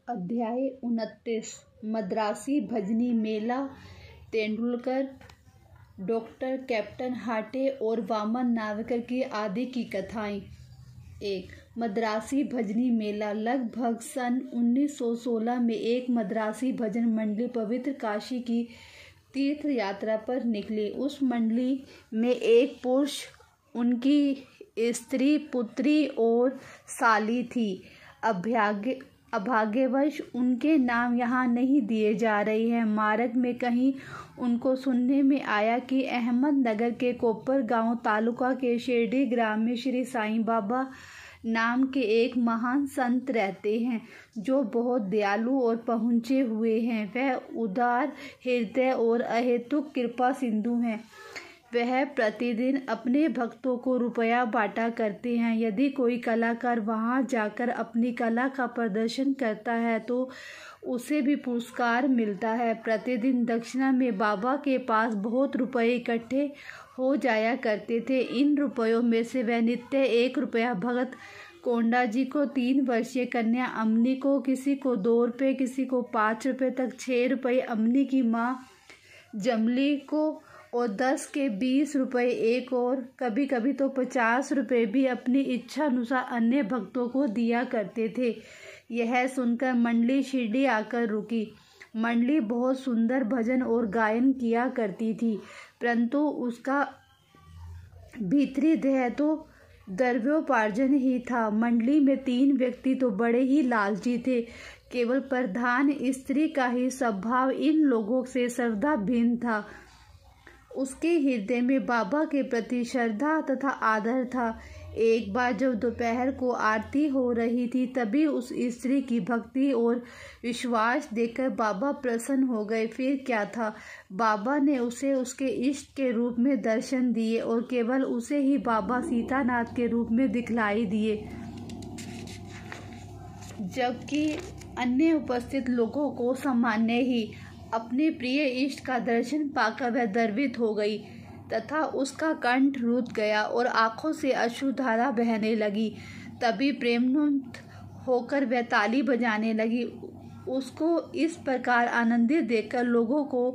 अध्याय 29 मद्रासी भजनी मेला Tendulkar doctor captain हाटे और वामन नावकर की आदि की कथाएं। 1. मद्रासी भजनी मेला लगभग सन 1916 में एक मद्रासी भजन मंडली पवित्र काशी की तीर्थ यात्रा पर निकली। उस मंडली में एक पुरुष, उनकी स्त्री, पुत्री और साली थी। अभाग्यवश उनके नाम यहाँ नहीं दिए जा रहे हैं। मार्ग में कहीं उनको सुनने में आया कि अहमदनगर के कोपर गांव तालुका के शिरडी ग्राम में श्री साईं बाबा नाम के एक महान संत रहते हैं, जो बहुत दयालु और पहुँचे हुए हैं। वह उदार हृदय और अहेतुक कृपा सिंधु हैं। वह प्रतिदिन अपने भक्तों को रुपया बांटा करते हैं। यदि कोई कलाकार वहां जाकर अपनी कला का प्रदर्शन करता है तो उसे भी पुरस्कार मिलता है। प्रतिदिन दक्षिणा में बाबा के पास बहुत रुपये इकट्ठे हो जाया करते थे। इन रुपयों में से वह नित्य 1 रुपया भगत कोंडा जी को, 3 वर्षीय कन्या अमनी को, किसी को 2 रुपये, किसी को 5 रुपये तक, 6 रुपये अमनी की माँ जमली को और 10 के 20 रुपये एक और कभी कभी तो 50 रुपये भी अपनी इच्छा अनुसार अन्य भक्तों को दिया करते थे। यह सुनकर मंडली शिरडी आकर रुकी। मंडली बहुत सुंदर भजन और गायन किया करती थी, परंतु उसका भीतरी देह तो द्रव्योपार्जन ही था। मंडली में 3 व्यक्ति तो बड़े ही लालची थे। केवल प्रधान स्त्री का ही स्वभाव इन लोगों से सर्वदा भिन्न था। उसके हृदय में बाबा के प्रति श्रद्धा तथा आदर था। एक बार जब दोपहर को आरती हो रही थी, तभी उस स्त्री की भक्ति और विश्वास देखकर बाबा प्रसन्न हो गए। फिर क्या था, बाबा ने उसे उसके इष्ट के रूप में दर्शन दिए और केवल उसे ही बाबा सीतानाथ के रूप में दिखलाई दिए, जबकि अन्य उपस्थित लोगों को सामान्य ही। अपने प्रिय इष्ट का दर्शन पाकर वह द्रवित हो गई तथा उसका कंठ रुध गया और आंखों से अश्रुधारा बहने लगी। तभी प्रेमोन्मत्त होकर वह ताली बजाने लगी। उसको इस प्रकार आनंदित देखकर लोगों को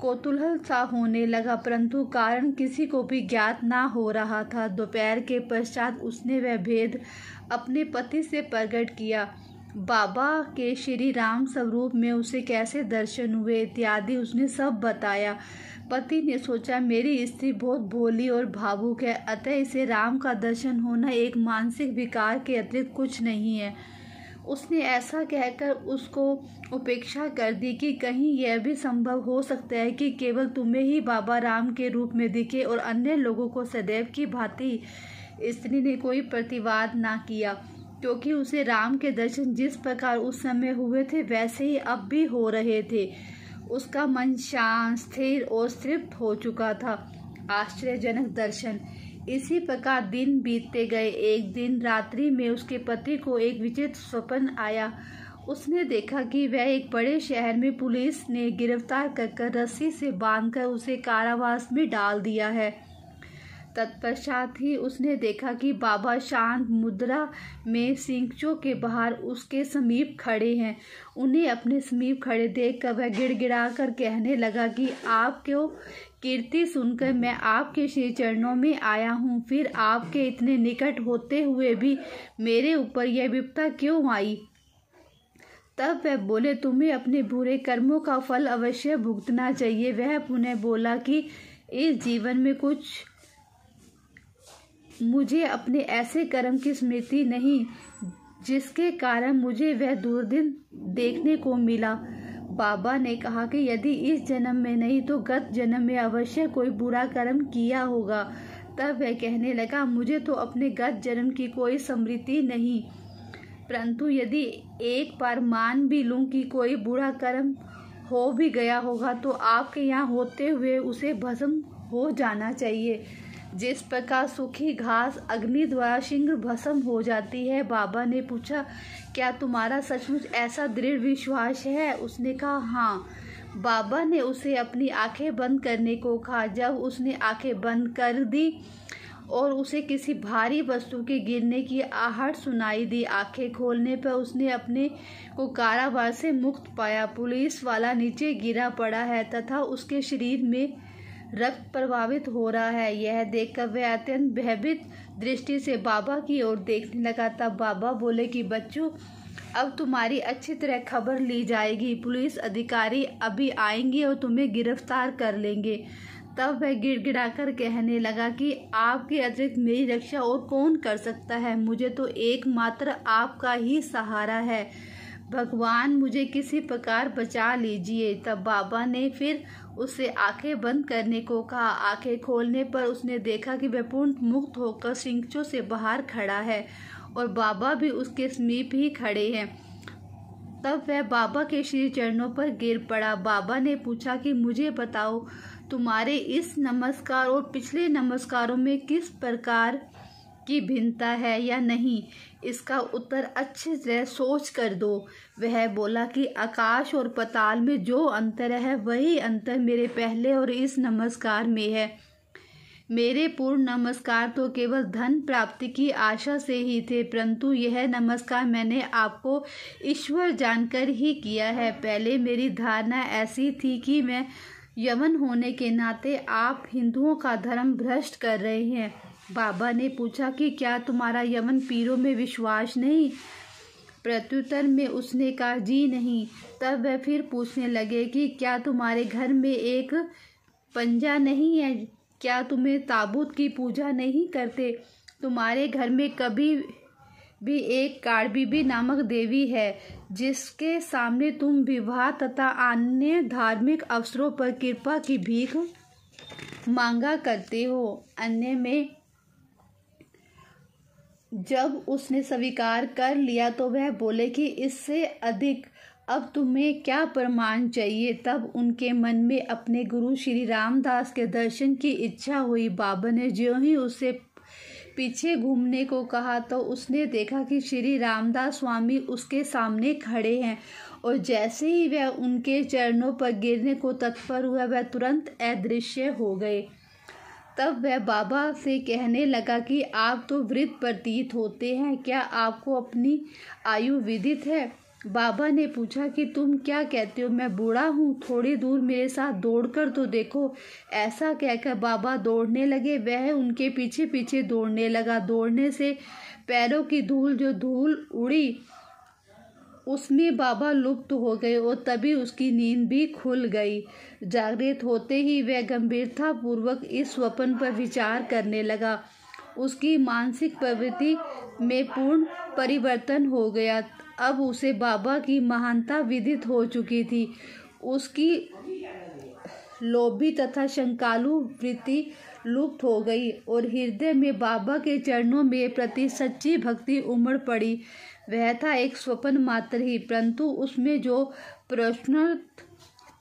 कौतूहल सा होने लगा, परंतु कारण किसी को भी ज्ञात ना हो रहा था। दोपहर के पश्चात उसने वह भेद अपने पति से प्रकट किया। बाबा के श्री राम स्वरूप में उसे कैसे दर्शन हुए इत्यादि उसने सब बताया। पति ने सोचा, मेरी स्त्री बहुत भोली और भावुक है, अतः इसे राम का दर्शन होना एक मानसिक विकार के अतिरिक्त कुछ नहीं है। उसने ऐसा कहकर उसको उपेक्षा कर दी कि कहीं यह भी संभव हो सकता है कि केवल तुम्हें ही बाबा राम के रूप में दिखे और अन्य लोगों को सदैव की भांति। स्त्री ने कोई प्रतिवाद ना किया, क्योंकि उसे राम के दर्शन जिस प्रकार उस समय हुए थे वैसे ही अब भी हो रहे थे। उसका मन शांत, स्थिर और तृप्त हो चुका था। आश्चर्यजनक दर्शन। इसी प्रकार दिन बीतते गए। एक दिन रात्रि में उसके पति को एक विचित्र स्वप्न आया। उसने देखा कि वह एक बड़े शहर में पुलिस ने गिरफ्तार कर रस्सी से बांधकर उसे कारावास में डाल दिया है। तत्पश्चात ही उसने देखा कि बाबा शांत मुद्रा में सिंकचों के बाहर उसके समीप खड़े हैं। उन्हें अपने समीप खड़े देखकर वह गिड़गिड़ाकर कहने लगा कि आपको कीर्ति सुनकर मैं आपके श्री चरणों में आया हूँ। फिर आपके इतने निकट होते हुए भी मेरे ऊपर यह विपदा क्यों आई? तब वह बोले, तुम्हें अपने बुरे कर्मों का फल अवश्य भुगतना चाहिए। वह पुनः बोला कि इस जीवन में मुझे अपने ऐसे कर्म की स्मृति नहीं जिसके कारण मुझे वह दुर्दिन देखने को मिला। बाबा ने कहा कि यदि इस जन्म में नहीं तो गत जन्म में अवश्य कोई बुरा कर्म किया होगा। तब वह कहने लगा, मुझे तो अपने गत जन्म की कोई स्मृति नहीं, परंतु यदि एक बार मान भी लूं कि कोई बुरा कर्म हो भी गया होगा तो आपके यहाँ होते हुए उसे भस्म हो जाना चाहिए, जिस प्रकार सूखी घास अग्नि द्वारा शीघ्र भस्म हो जाती है। बाबा ने पूछा, क्या तुम्हारा सचमुच ऐसा दृढ़ विश्वास है? उसने कहा, हाँ। बाबा ने उसे अपनी आंखें बंद करने को कहा। जब उसने आंखें बंद कर दी और उसे किसी भारी वस्तु के गिरने की आहट सुनाई दी। आंखें खोलने पर उसने अपने को कारावास से मुक्त पाया। पुलिस वाला नीचे गिरा पड़ा है तथा उसके शरीर में रक्त प्रवाहित हो रहा है। यह देखकर वह अत्यंत भयभीत दृष्टि से बाबा की ओर देखने लगा। तब बाबा बोले कि बच्चों, अब तुम्हारी अच्छी तरह खबर ली जाएगी। पुलिस अधिकारी अभी आएंगे और तुम्हें गिरफ्तार कर लेंगे। तब वह गिड़गिड़ाकर कहने लगा कि आपके अतिरिक्त मेरी रक्षा और कौन कर सकता है। मुझे तो एकमात्र आपका ही सहारा है। भगवान, मुझे किसी प्रकार बचा लीजिए। तब बाबा ने फिर उससे आंखें बंद करने को कहा। आंखें खोलने पर उसने देखा कि वह पूर्ण मुक्त होकर सिंचों से बाहर खड़ा है और बाबा भी उसके समीप ही खड़े हैं। तब वह बाबा के श्री चरणों पर गिर पड़ा। बाबा ने पूछा कि मुझे बताओ, तुम्हारे इस नमस्कार और पिछले नमस्कारों में किस प्रकार की भिन्नता है या नहीं? इसका उत्तर अच्छी तरह सोच कर दो। वह बोला कि आकाश और पाताल में जो अंतर है वही अंतर मेरे पहले और इस नमस्कार में है। मेरे पूर्ण नमस्कार तो केवल धन प्राप्ति की आशा से ही थे, परंतु यह नमस्कार मैंने आपको ईश्वर जानकर ही किया है। पहले मेरी धारणा ऐसी थी कि मैं यवन होने के नाते आप हिंदुओं का धर्म भ्रष्ट कर रहे हैं। बाबा ने पूछा कि क्या तुम्हारा यवन पीरों में विश्वास नहीं? प्रत्युत्तर में उसने कहा जी नहीं। तब वह फिर पूछने लगे कि क्या तुम्हारे घर में एक पंजा नहीं है? क्या तुम्हें ताबूत की पूजा नहीं करते? तुम्हारे घर में कभी भी एक काड़बीबी नामक देवी है जिसके सामने तुम विवाह तथा अन्य धार्मिक अवसरों पर कृपा की भीख मांगा करते हो। अन्य में जब उसने स्वीकार कर लिया तो वह बोले कि इससे अधिक अब तुम्हें क्या प्रमाण चाहिए? तब उनके मन में अपने गुरु श्री रामदास के दर्शन की इच्छा हुई। बाबा ने ज्यों ही उससे पीछे घूमने को कहा तो उसने देखा कि श्री रामदास स्वामी उसके सामने खड़े हैं और जैसे ही वह उनके चरणों पर गिरने को तत्पर हुआ, वह तुरंत अदृश्य हो गए। तब वह बाबा से कहने लगा कि आप तो वृद्ध प्रतीत होते हैं, क्या आपको अपनी आयु विदित है? बाबा ने पूछा कि तुम क्या कहते हो, मैं बूढ़ा हूँ? थोड़ी दूर मेरे साथ दौड़कर तो देखो। ऐसा कहकर बाबा दौड़ने लगे। वह उनके पीछे पीछे दौड़ने लगा। दौड़ने से पैरों की जो धूल उड़ी उसमें बाबा लुप्त हो गए और तभी उसकी नींद भी खुल गई। जागृत होते ही वह गंभीरता पूर्वक इस स्वप्न पर विचार करने लगा। उसकी मानसिक प्रवृत्ति में पूर्ण परिवर्तन हो गया। अब उसे बाबा की महानता विदित हो चुकी थी। उसकी लोभी तथा शंकालु वृत्ति लुप्त हो गई और हृदय में बाबा के चरणों में प्रति सच्ची भक्ति उमड़ पड़ी। वह था एक स्वप्न मात्र ही, परंतु उसमें जो प्रश्न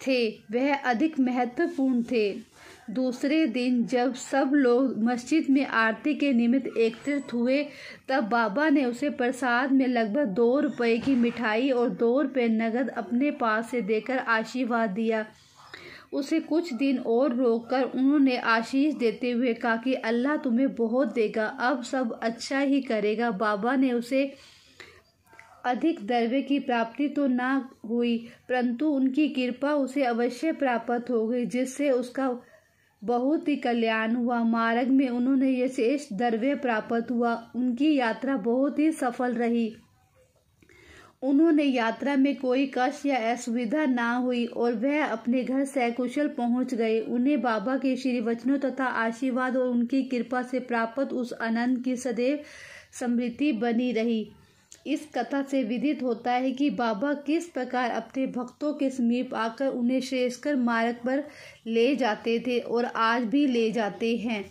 थे वह अधिक महत्वपूर्ण थे। दूसरे दिन जब सब लोग मस्जिद में आरती के निमित्त एकत्रित हुए, तब बाबा ने उसे प्रसाद में लगभग 2 रुपए की मिठाई और 2 रुपए नगद अपने पास से देकर आशीर्वाद दिया। उसे कुछ दिन और रोककर उन्होंने आशीष देते हुए कहा कि अल्लाह तुम्हें बहुत देगा, अब सब अच्छा ही करेगा। बाबा ने उसे अधिक द्रव्य की प्राप्ति तो ना हुई, परंतु उनकी कृपा उसे अवश्य प्राप्त हो गई, जिससे उसका बहुत ही कल्याण हुआ। मार्ग में उन्होंने विशेष द्रव्य प्राप्त हुआ। उनकी यात्रा बहुत ही सफल रही। उन्होंने यात्रा में कोई कष्ट या असुविधा ना हुई और वह अपने घर सकुशल पहुंच गए। उन्हें बाबा के श्री वचनों तथा आशीर्वाद और उनकी कृपा से प्राप्त उस आनंद की सदैव समृद्धि बनी रही। इस कथा से विदित होता है कि बाबा किस प्रकार अपने भक्तों के समीप आकर उन्हें श्रेष्ठकर मार्ग पर ले जाते थे और आज भी ले जाते हैं।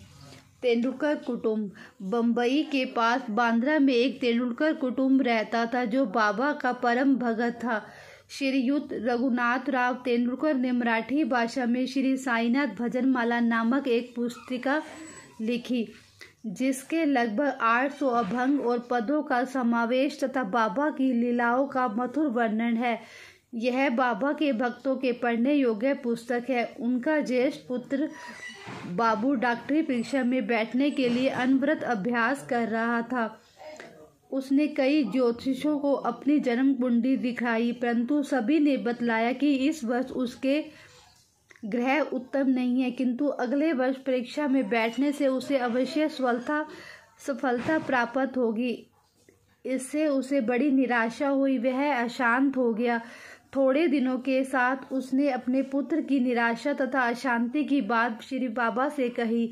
तेंदुलकर कुटुंब। बम्बई के पास बांद्रा में एक तेंदुलकर कुटुंब रहता था जो बाबा का परम भगत था। श्रीयुत रघुनाथ राव तेंदुलकर ने मराठी भाषा में श्री साईनाथ भजनमाला नामक एक पुस्तिका लिखी, जिसके लगभग 800 अभंग और पदों का समावेश तथा बाबा की लीलाओं का मधुर वर्णन है। यह बाबा के भक्तों के पढ़ने योग्य पुस्तक है। उनका ज्येष्ठ पुत्र बाबू डॉक्टरी परीक्षा में बैठने के लिए अनवरत अभ्यास कर रहा था। उसने कई ज्योतिषियों को अपनी जन्म कुंडली दिखाई, परंतु सभी ने बतलाया कि इस वर्ष उसके ग्रह उत्तम नहीं है, किंतु अगले वर्ष परीक्षा में बैठने से उसे अवश्य सफलता प्राप्त होगी। इससे उसे बड़ी निराशा हुई, वह अशांत हो गया। थोड़े दिनों के साथ उसने अपने पुत्र की निराशा तथा अशांति की बात श्री बाबा से कही।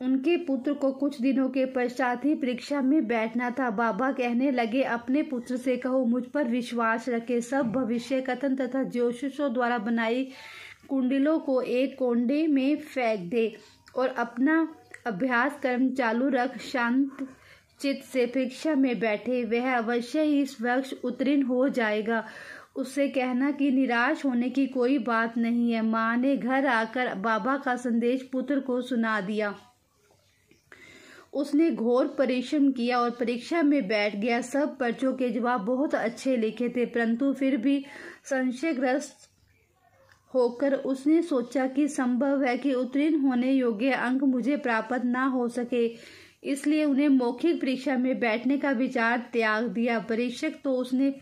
उनके पुत्र को कुछ दिनों के पश्चात ही परीक्षा में बैठना था। बाबा कहने लगे, अपने पुत्र से कहो मुझ पर विश्वास रखे, सब भविष्य कथन तथा ज्योतिषों द्वारा बनाई कुंडलों को एक कोंडे में फेंक दे और अपना अभ्यास कर्म चालू रख शांत चित्त से परीक्षा में बैठे, वह अवश्य ही इस वर्ष उत्तीर्ण हो जाएगा। उससे कहना कि निराश होने की कोई बात नहीं है। माँ ने घर आकर बाबा का संदेश पुत्र को सुना दिया। उसने घोर परिश्रम किया और परीक्षा में बैठ गया। सब पर्चों के जवाब बहुत अच्छे लिखे थे, परंतु फिर भी संशयग्रस्त होकर उसने सोचा कि संभव है कि उत्तीर्ण होने योग्य अंक मुझे प्राप्त ना हो सके, इसलिए उन्हें मौखिक परीक्षा में बैठने का विचार त्याग दिया। परीक्षक तो उसने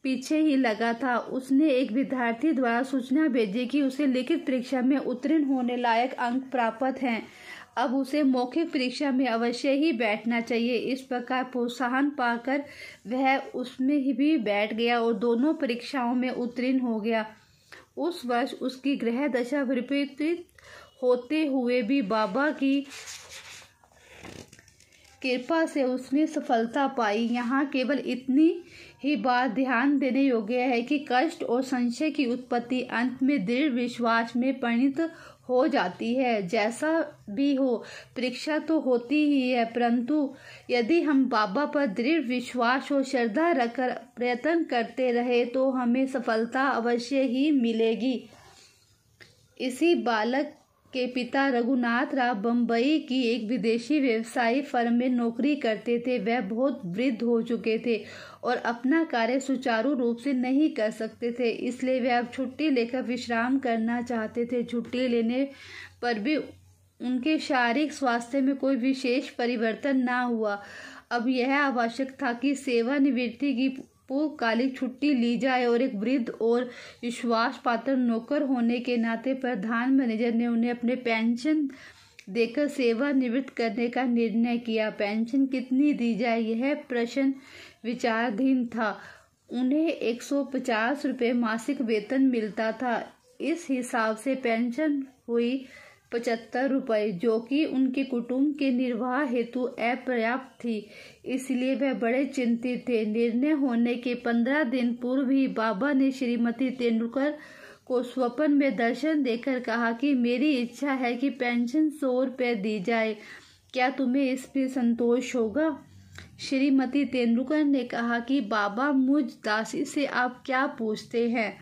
पीछे ही लगा था। उसने एक विद्यार्थी द्वारा सूचना भेजी कि उसे लिखित परीक्षा में उत्तीर्ण होने लायक अंक प्राप्त हैं, अब उसे मौखिक परीक्षा में अवश्य ही बैठना चाहिए। इस प्रकार प्रोत्साहन पाकर वह उसमें ही भी बैठ गया और दोनों परीक्षाओं में उत्तीर्ण हो गया। उस वर्ष उसकी ग्रह दशा विपरीत होते हुए भी बाबा की कृपा से उसने सफलता पाई। यहाँ केवल इतनी ही बात ध्यान देने योग्य है कि कष्ट और संशय की उत्पत्ति अंत में दृढ़ विश्वास में परिणित हो जाती है। जैसा भी हो, परीक्षा तो होती ही है, परंतु यदि हम बाबा पर दृढ़ विश्वास और श्रद्धा रखकर प्रयत्न करते रहे तो हमें सफलता अवश्य ही मिलेगी। इसी बालक के पिता रघुनाथ राव बम्बई की एक विदेशी व्यवसायी फर्म में नौकरी करते थे। वह बहुत वृद्ध हो चुके थे और अपना कार्य सुचारू रूप से नहीं कर सकते थे, इसलिए वे अब छुट्टी लेकर विश्राम करना चाहते थे। छुट्टी लेने पर भी उनके शारीरिक स्वास्थ्य में कोई विशेष परिवर्तन ना हुआ। अब यह आवश्यक था कि सेवानिवृत्ति की पूर्वकालिक छुट्टी ली जाए और एक वृद्ध और विश्वास पात्र नौकर होने के नाते प्रधान मैनेजर ने उन्हें अपने पेंशन देकर सेवानिवृत्त करने का निर्णय किया। पेंशन कितनी दी जाए, यह प्रश्न विचाराधीन था। उन्हें 150 रुपये मासिक वेतन मिलता था। इस हिसाब से पेंशन हुई 75 रुपये, जो कि उनके कुटुंब के निर्वाह हेतु अपर्याप्त थी। इसलिए वह बड़े चिंतित थे। निर्णय होने के 15 दिन पूर्व ही बाबा ने श्रीमती तेंदुलकर को स्वप्न में दर्शन देकर कहा कि मेरी इच्छा है कि पेंशन 100 रुपये दी जाए, क्या तुम्हें इस पर संतोष होगा? श्रीमती तेंदुलकर ने कहा कि बाबा, मुझ दासी से आप क्या पूछते हैं?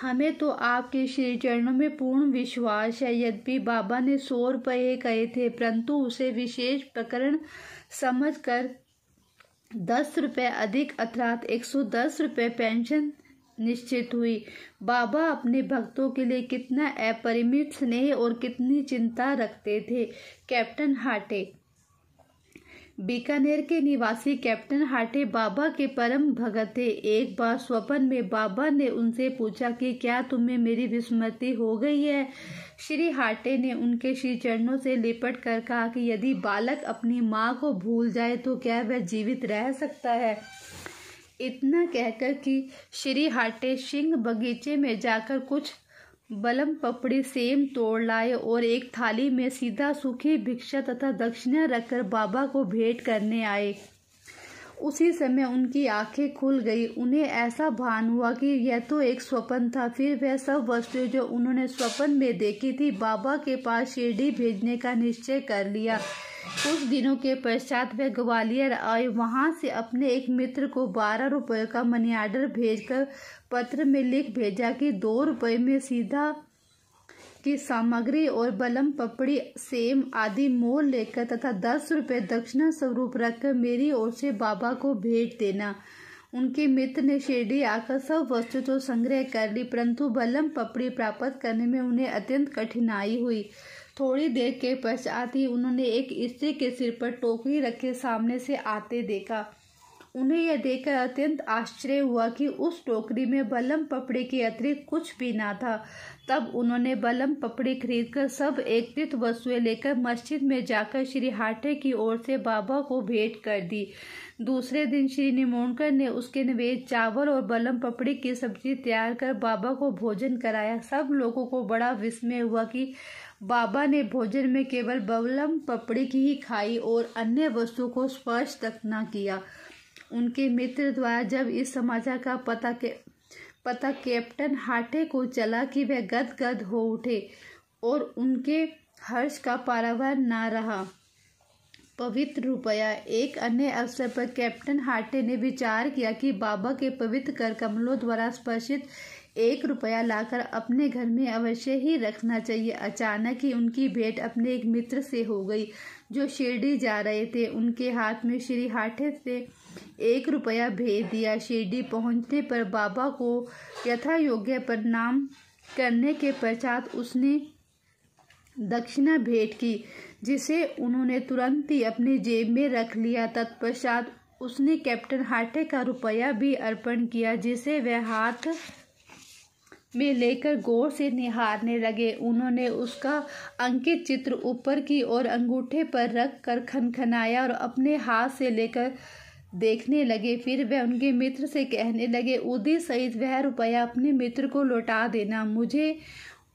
हमें तो आपके श्री चरणों में पूर्ण विश्वास है। यद्यपि बाबा ने 100 रुपये कहे थे, परंतु उसे विशेष प्रकरण समझकर 10 रुपये अधिक अर्थात 110 रुपये पेंशन निश्चित हुई। बाबा अपने भक्तों के लिए कितना अपरिमित स्नेह और कितनी चिंता रखते थे। कैप्टन हाटे। बीकानेर के निवासी कैप्टन हाटे बाबा के परम भगत थे। एक बार स्वप्न में बाबा ने उनसे पूछा कि क्या तुम्हें मेरी विस्मृति हो गई है? श्री हाटे ने उनके श्री चरणों से लिपट कर कहा कि यदि बालक अपनी माँ को भूल जाए तो क्या वह जीवित रह सकता है? इतना कहकर कि श्री हाटे सिंह बगीचे में जाकर कुछ बलम पपड़ी सेम तोड़ लाए और एक थाली में सीधा सूखी भिक्षा तथा दक्षिणा रखकर बाबा को भेंट करने आए। उसी समय उनकी आंखें खुल गई। उन्हें ऐसा भान हुआ कि यह तो एक स्वप्न था। फिर वह सब वस्तुएं जो उन्होंने स्वप्न में देखी थी बाबा के पास शिरडी भेजने का निश्चय कर लिया। कुछ दिनों के पश्चात वह ग्वालियर आए। वहां से अपने एक मित्र को 12 रुपये का मनी ऑर्डर भेजकर पत्र में लिख भेजा कि 2 रुपये में सीधा की सामग्री और बलम पपड़ी सेम आदि मोल लेकर तथा 10 रुपये दक्षिणा स्वरूप रखकर मेरी ओर से बाबा को भेज देना। उनके मित्र ने शिरडी आकर सब वस्तु तो संग्रह कर ली, परंतु बलम पपड़ी प्राप्त करने में उन्हें अत्यंत कठिनाई हुई। थोड़ी देर के पश्चात ही उन्होंने एक स्त्री के सिर पर टोकरी रखे सामने से आते देखा। उन्हें यह देखकर अत्यंत आश्चर्य हुआ कि उस टोकरी में बलम पपड़ी के अतिरिक्त कुछ भी ना था। तब उन्होंने बलम पपड़ी खरीदकर सब एकत्रित वस्तुएं लेकर मस्जिद में जाकर श्री हाटे की ओर से बाबा को भेंट कर दी। दूसरे दिन श्री निमोणकर ने उसके निवेद चावल और बलम पपड़ी की सब्जी तैयार कर बाबा को भोजन कराया। सब लोगों को बड़ा विस्मय हुआ कि बाबा ने भोजन में केवल बलम पपड़ी की ही खाई और अन्य वस्तु को स्पर्श तक न किया। उनके मित्र द्वारा जब इस समाचार का पता कैप्टन हाटे को चला कि वह गदगद हो उठे और उनके हर्ष का पारावार न रहा। पवित्र रुपया। एक अन्य अवसर पर कैप्टन हाटे ने विचार किया कि बाबा के पवित्र कर कमलों द्वारा स्पर्शित 1 रुपया लाकर अपने घर में अवश्य ही रखना चाहिए। अचानक ही उनकी भेंट अपने एक मित्र से हो गई जो शिरडी जा रहे थे। उनके हाथ में श्री हाटे से 1 रुपया भेज दिया। शिरडी पहुंचने पर बाबा को यथा योग्य प्रणाम करने के पश्चात उसने दक्षिणा भेंट की, जिसे उन्होंने तुरंत ही अपनी जेब में रख लिया। तत्पश्चात उसने कैप्टन हाटे का रुपया भी अर्पण किया, जिसे वह हाथ में लेकर गौर से निहारने लगे। उन्होंने उसका अंकित चित्र ऊपर की ओर अंगूठे पर रख कर खनखनाया और अपने हाथ से लेकर देखने लगे। फिर वह उनके मित्र से कहने लगे, उदी सहित वह रुपया अपने मित्र को लौटा देना। मुझे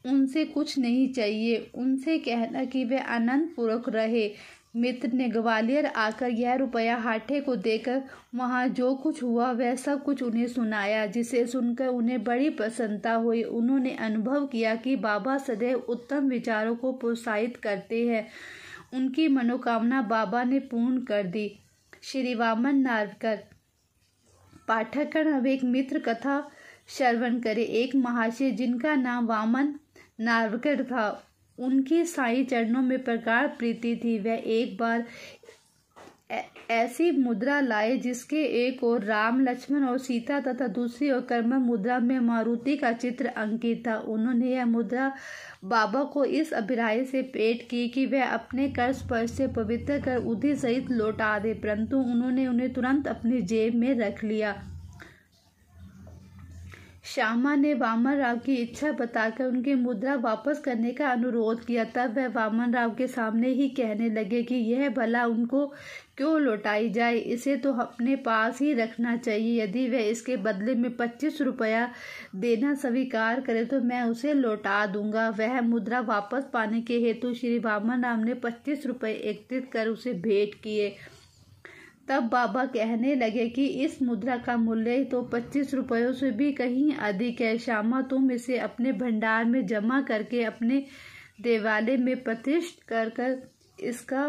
उनसे कुछ नहीं चाहिए। उनसे कहना कि वे आनंद पूर्वक रहे। मित्र ने ग्वालियर आकर यह रुपया हाटे को देकर वहाँ जो कुछ हुआ वह सब कुछ उन्हें सुनाया, जिसे सुनकर उन्हें बड़ी प्रसन्नता हुई। उन्होंने अनुभव किया कि बाबा सदैव उत्तम विचारों को प्रोत्साहित करते हैं। उनकी मनोकामना बाबा ने पूर्ण कर दी। श्री वामन नार्वकर। पाठकगण अब एक मित्र कथा श्रवण करे। एक महाशय जिनका नाम वामन नार्वकर था, उनकी साईं चरणों में प्रगाढ़ प्रीति थी। वह एक बार ऐसी मुद्रा लाए जिसके एक ओर राम लक्ष्मण और सीता तथा दूसरी ओर कर्म मुद्रा में मारुति का चित्र अंकित था। उन्होंने यह मुद्रा बाबा को इस अभिप्राय से भेंट की कि वह अपने कर स्पर्श से पवित्र कर उदी सहित लौटा दे, परंतु उन्होंने उन्हें तुरंत अपनी जेब में रख लिया। श्यामा ने वामन राव की इच्छा बताकर उनकी मुद्रा वापस करने का अनुरोध किया। तब वह वामन राव के सामने ही कहने लगे कि यह भला उनको क्यों लौटाई जाए, इसे तो अपने पास ही रखना चाहिए। यदि वह इसके बदले में 25 रुपया देना स्वीकार करे तो मैं उसे लौटा दूंगा। वह मुद्रा वापस पाने के हेतु श्री वामन राव ने 25 रुपये एकत्रित कर उसे भेंट किए। तब बाबा कहने लगे कि इस मुद्रा का मूल्य तो 25 रुपयों से भी कहीं अधिक है। श्यामा, तुम इसे अपने भंडार में जमा करके अपने देवालय में प्रतिष्ठित कर इसका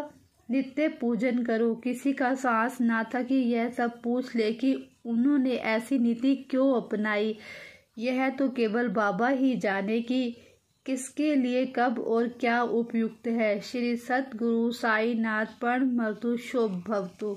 नित्य पूजन करो। किसी का साहस ना था कि यह सब पूछ ले कि उन्होंने ऐसी नीति क्यों अपनाई। यह तो केवल बाबा ही जाने कि किसके लिए कब और क्या उपयुक्त है। श्री सतगुरु साईनाथ प्रणमतु शुभ भवतु।